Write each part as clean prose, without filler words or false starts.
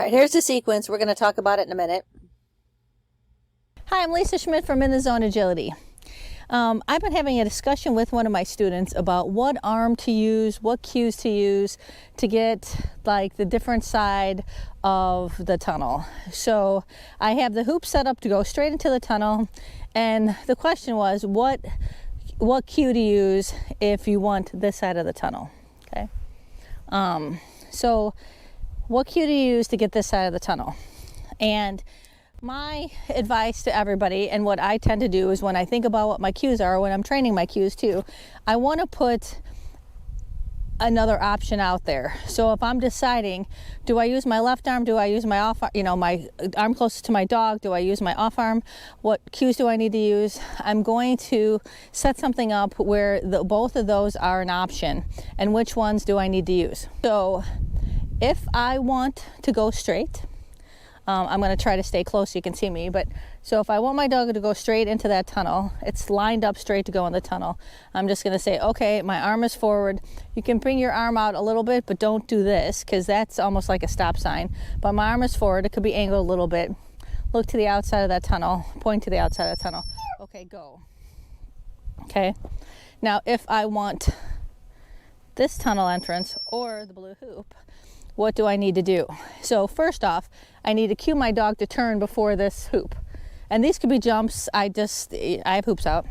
All right, here's the sequence. We're going to talk about it in a minute. Hi, I'm Lisa Schmit from inthezoneagility. I've been having a discussion with one of my students about what arm to use, what cues to use to get like the different side of the tunnel. So I have the hoop set up to go straight into the tunnel, and the question was what cue to use if you want this side of the tunnel. Okay. So what cue to use to get this side of the tunnel? And my advice to everybody, and what I tend to do, is when I think about what my cues are, when I'm training my cues too, I want to put another option out there. So if I'm deciding, do I use my left arm, do I use my off arm, my arm closest to my dog, do I use my off arm, what cues do I need to use? I'm going to set something up where both of those are an option, and which ones do I need to use. So if I want to go straight, I'm going to try to stay close so you can see me, but so if I want my dog to go straight into that tunnel, it's lined up straight to go in the tunnel, I'm just going to say, okay, my arm is forward. You can bring your arm out a little bit, but don't do this because that's almost like a stop sign. But my arm is forward. It could be angled a little bit. Look to the outside of that tunnel. Point to the outside of the tunnel. Okay, go. Okay. Now, if I want this tunnel entrance or the blue hoop, what do I need to do? So first off, I need to cue my dog to turn before this hoop. And these could be jumps. I have hoops out.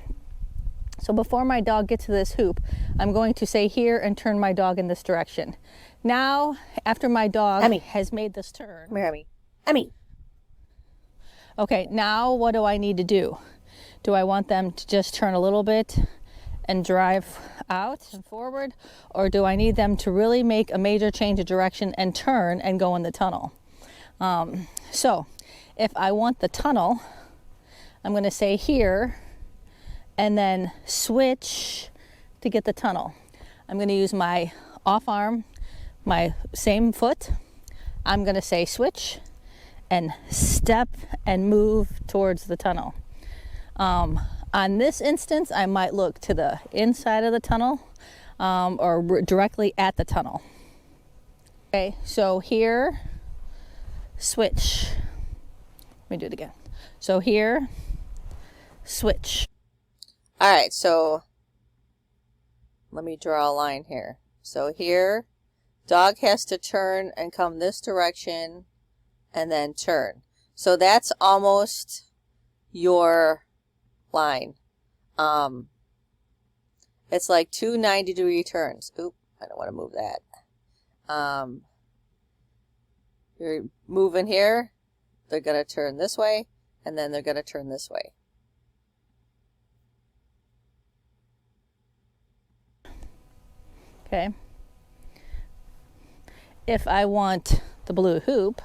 So before my dog gets to this hoop, I'm going to say here and turn my dog in this direction. Now, after my dog has made this turn. Come here, Emmy. Okay, now what do I need to do? Do I want them to just turn a little bit and drive out and forward, or do I need them to really make a major change of direction and turn and go in the tunnel? So if I want the tunnel, I'm going to say here and then switch to get the tunnel. I'm going to use my off arm, my same foot. I'm going to say switch and step and move towards the tunnel. On this instance, I might look to the inside of the tunnel or directly at the tunnel. Okay, so here, switch. Let me do it again. So here, switch. All right, so let me draw a line here. So here, dog has to turn and come this direction and then turn. So that's almost your line. It's like two 90-degree turns. Oop, I don't want to move that. You're moving here, they're going to turn this way, and then they're going to turn this way. Okay. If I want the blue hoop,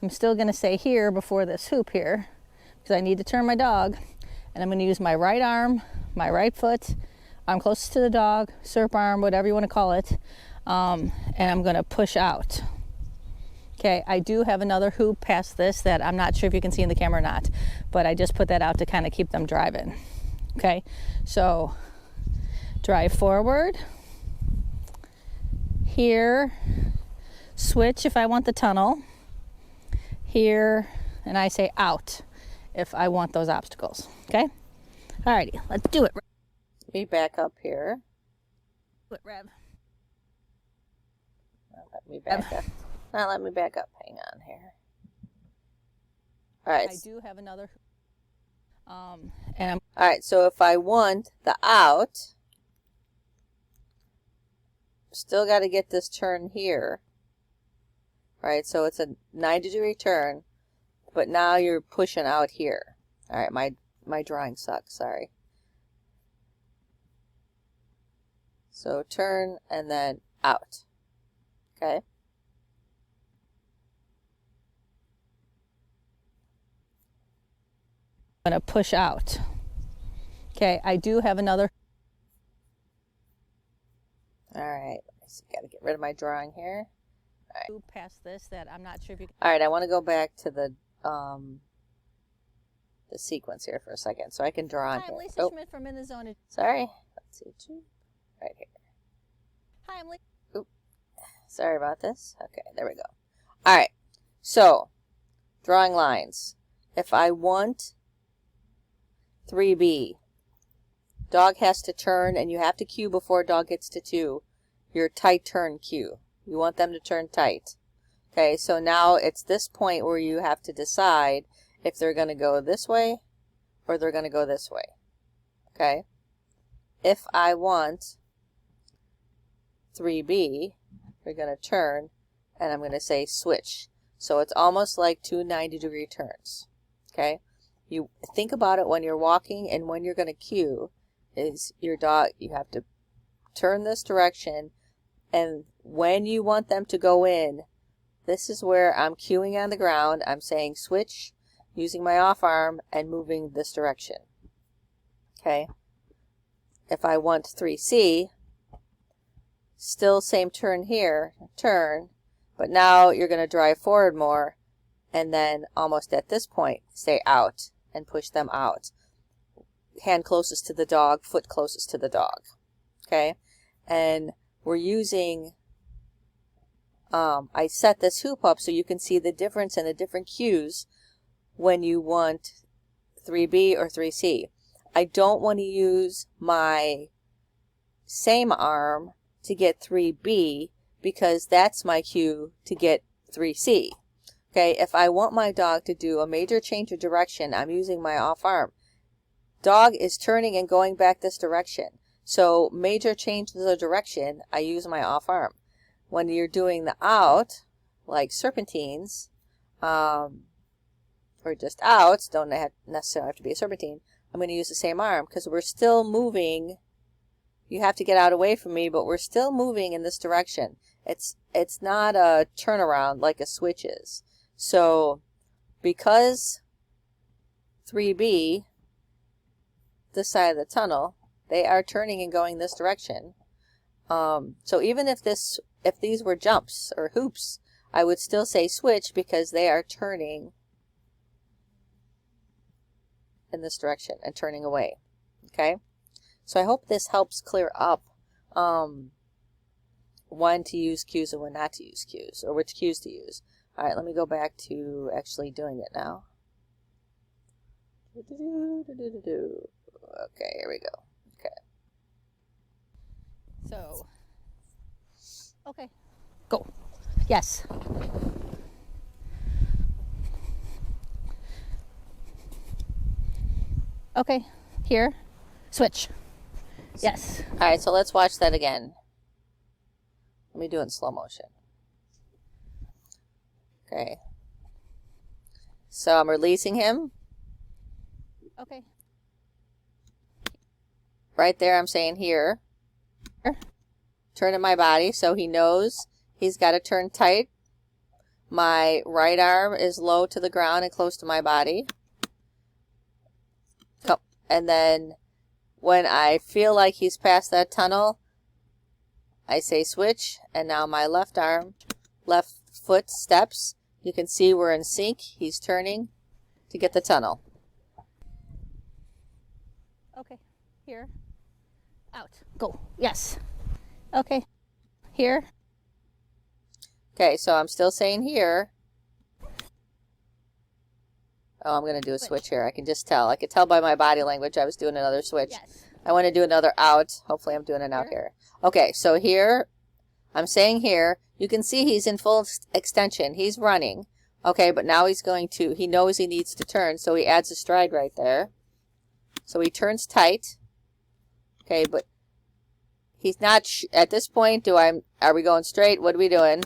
I'm still going to say here before this hoop here, because I need to turn my dog. And I'm going to use my right arm, my right foot, arm closest to the dog, SERP arm, whatever you want to call it, and I'm going to push out. Okay, I do have another hoop past this that I'm not sure if you can see in the camera or not, but I just put that out to kind of keep them driving. Okay, so drive forward, here, switch if I want the tunnel, here, and I say out if I want those obstacles. Okay? Alrighty, let's do it. Let me back up here. Do it, Rev. Let me back up. Now let me back up. Hang on here. All right. I do have another. All right. So if I want the out, still got to get this turn here. All right. So it's a 90-degree turn, but now you're pushing out here. All right. My drawing sucks. Sorry. So turn and then out. Okay. I'm going to push out. Okay, I do have another. All right, got to get rid of my drawing here. All right. Past this that I'm not sure if you can. All right, I want to go back to the sequence here for a second, so I can draw on Hi, here. I'm Lisa Schmit from In the Zone. Sorry. Let's see, right here. Hi, I'm Lisa. Oop. Sorry about this. Okay, there we go. All right, So, drawing lines. If I want 3B, dog has to turn, and you have to cue before dog gets to 2, your tight turn cue. You want them to turn tight. Okay, so now it's this point where you have to decide if they're going to go this way or they're going to go this way. Okay, if I want 3B, we're going to turn, and I'm going to say switch. So it's almost like 2 90-degree turns. Okay, you think about it when you're walking and when you're going to cue is your dog, you have to turn this direction, and when you want them to go in, this is where I'm cueing on the ground. I'm saying switch, using my off arm and moving this direction. Okay, if I want 3C, still same turn here, turn, but now you're going to drive forward more, and then almost at this point, say out and push them out. Hand closest to the dog, foot closest to the dog. Okay, and we're using, I set this hoop up so you can see the difference in the different cues when you want 3B or 3C. I don't want to use my same arm to get 3B because that's my cue to get 3C. Okay, if I want my dog to do a major change of direction, I'm using my off arm. Dog is turning and going back this direction. So major changes of direction, I use my off arm. When you're doing the out, like serpentines, or just outs, don't necessarily have to be a serpentine, I'm going to use the same arm because we're still moving. You have to get out away from me, but we're still moving in this direction. It's not a turnaround like a switch is. So because 3B, this side of the tunnel, they are turning and going this direction. So even if these were jumps or hoops, I would still say switch because they are turning in this direction and turning away. Okay, so I hope this helps clear up when to use cues and when not to use cues, or which cues to use. All right, let me go back to actually doing it now. Okay, here we go. Okay. So, okay, go. Yes. Okay, here, switch. Yes. All right, so let's watch that again. Let me do it in slow motion. Okay. So I'm releasing him. Okay. Right there, I'm saying here. Turning my body so he knows he's got to turn tight. My right arm is low to the ground and close to my body. And then when I feel like he's past that tunnel, I say switch, and now my left arm, left foot steps. You can see we're in sync. He's turning to get the tunnel. Okay, here, out, go, yes. Okay, here. Okay, so I'm still saying here. Oh, I'm going to do a switch here. I can just tell. I could tell by my body language I was doing another switch. Yes. I want to do another out. Hopefully I'm doing an out here. Okay, so here, I'm saying here, you can see he's in full extension. He's running. Okay, but now he's going to, he knows he needs to turn, so he adds a stride right there. So he turns tight. Okay, but he's not, at this point, are we going straight? What are we doing?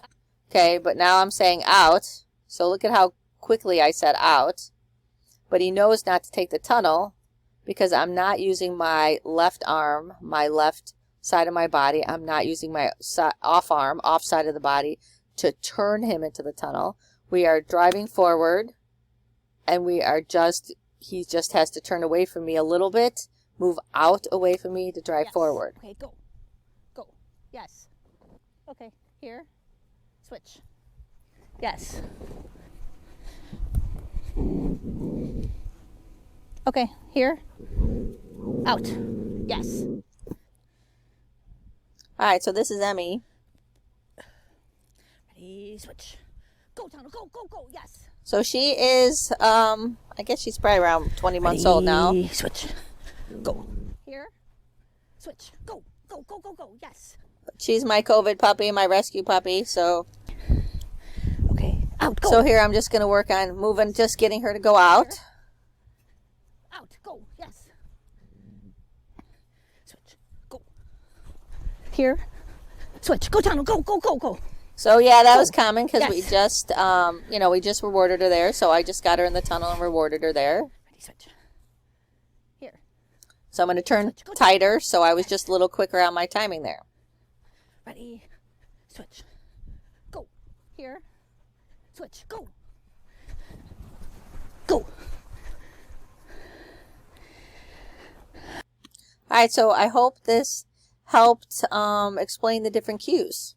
Okay, but now I'm saying out. So look at how quickly I said out. But he knows not to take the tunnel because I'm not using my left arm, my left side of my body. I'm not using my off arm, off side of the body to turn him into the tunnel. We are driving forward, and we are just, he just has to turn away from me a little bit, move out away from me to drive forward. Okay, go. Go. Yes. Okay, here. Switch. Yes. Okay, here. Out. Yes. All right, so this is Emmy. Ready, switch. Go, Tunnel. Go, go, go. Yes. So she is, I guess she's probably around 20 months old now. Ready, switch. Go. Here. Switch. Go, go, go, go, go. Yes. She's my COVID puppy, my rescue puppy. So, Okay. Out. Go. so here I'm just going to work on moving, just getting her to go out. Here. Out. Go. Yes. Switch. Go. Here. Switch. Go, Tunnel. Go, go, go, go. So yeah, that was common because we Yes. just, we just rewarded her there. So I just got her in the tunnel and rewarded her there. Ready, switch. Here. So I'm going to turn tighter. So I was just a little quicker on my timing there. Ready, switch. Go. Here. Switch. Go. Go. All right, so I hope this helped explain the different cues.